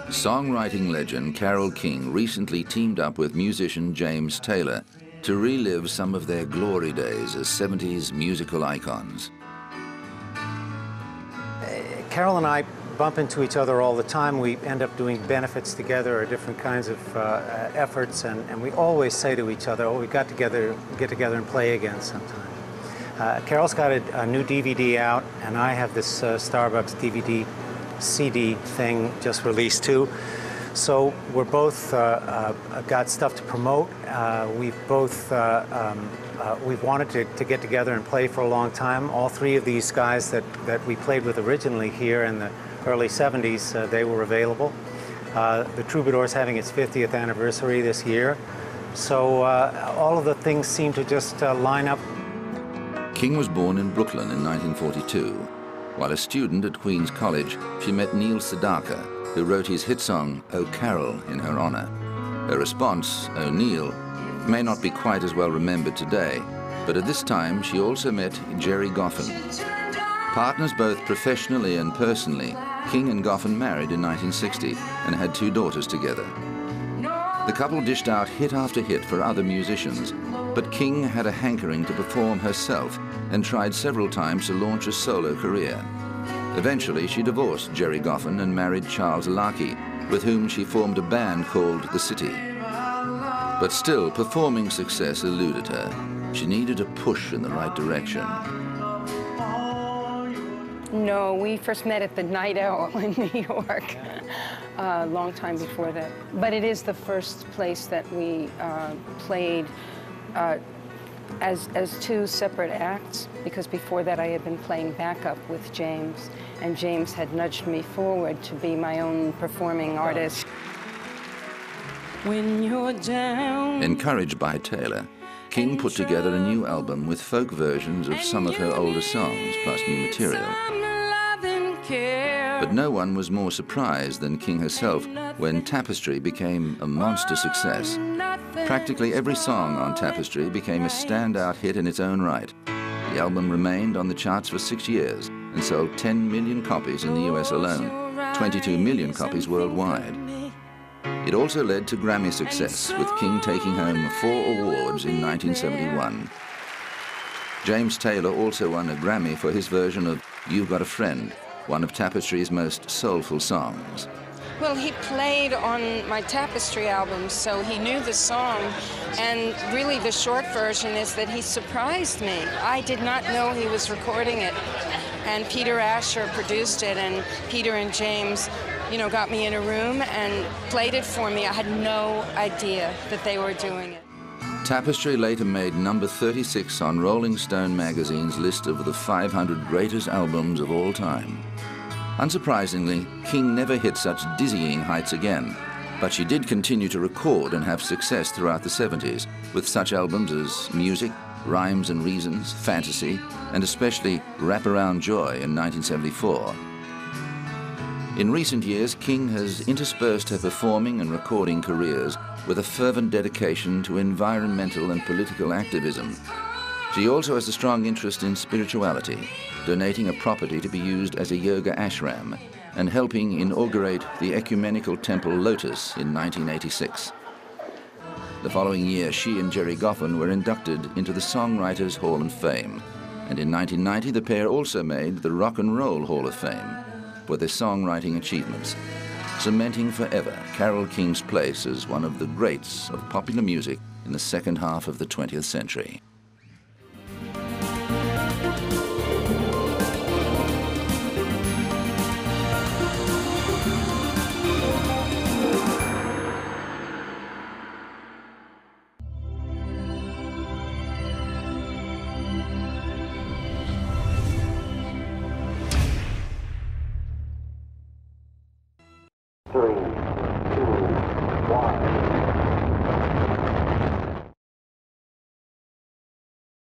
Songwriting legend Carole King recently teamed up with musician James Taylor to relive some of their glory days as 70s musical icons. Carole and I bump into each other all the time. We end up doing benefits together or different kinds of efforts, and we always say to each other, oh, we get together and play again sometime. Carole's got a new DVD out, and I have this Starbucks DVD CD thing just released too. So we're both got stuff to promote. We've wanted to get together and play for a long time. All three of these guys that we played with originally here in the early 70s, they were available. The Troubadour's having its 50th anniversary this year. So all of the things seem to just line up. King was born in Brooklyn in 1942. While a student at Queen's College, she met Neil Sedaka, who wrote his hit song, "Oh Carole," in her honor. Her response, "Oh Neil," may not be quite as well remembered today, but at this time she also met Gerry Goffin. Partners both professionally and personally, King and Goffin married in 1960 and had 2 daughters together. The couple dished out hit after hit for other musicians, but King had a hankering to perform herself and tried several times to launch a solo career. Eventually, she divorced Gerry Goffin and married Charles Larkey, with whom she formed a band called The City. But still, performing success eluded her. She needed a push in the right direction. No, we first met at the Night Owl in New York, a long time before that. But it is the first place that we played as 2 separate acts, because before that I had been playing backup with James, and James had nudged me forward to be my own performing artist. When you're down. Encouraged by Taylor, King put together a new album with folk versions of some of her older songs, plus new material. But no one was more surprised than King herself when Tapestry became a monster success. Practically every song on Tapestry became a standout hit in its own right. The album remained on the charts for 6 years and sold 10 million copies in the US alone, 22 million copies worldwide. It also led to Grammy success, with King taking home 4 awards in 1971. James Taylor also won a Grammy for his version of "You've Got a Friend," one of Tapestry's most soulful songs. Well, he played on my Tapestry album, so he knew the song, and really the short version is that he surprised me. I did not know he was recording it, and Peter Asher produced it, and Peter and James, you know, got me in a room and played it for me. I had no idea that they were doing it. Tapestry later made number 36 on Rolling Stone magazine's list of the 500 greatest albums of all time. Unsurprisingly, King never hit such dizzying heights again, but she did continue to record and have success throughout the 70s, with such albums as Music, Rhymes and Reasons, Fantasy, and especially Wraparound Joy in 1974. In recent years, King has interspersed her performing and recording careers with a fervent dedication to environmental and political activism. She also has a strong interest in spirituality, donating a property to be used as a yoga ashram and helping inaugurate the ecumenical temple Lotus in 1986. The following year, she and Gerry Goffin were inducted into the Songwriters Hall of Fame, and in 1990 the pair also made the Rock and Roll Hall of Fame for their songwriting achievements, cementing forever Carole King's place as one of the greats of popular music in the second half of the 20th century. Three, two, one.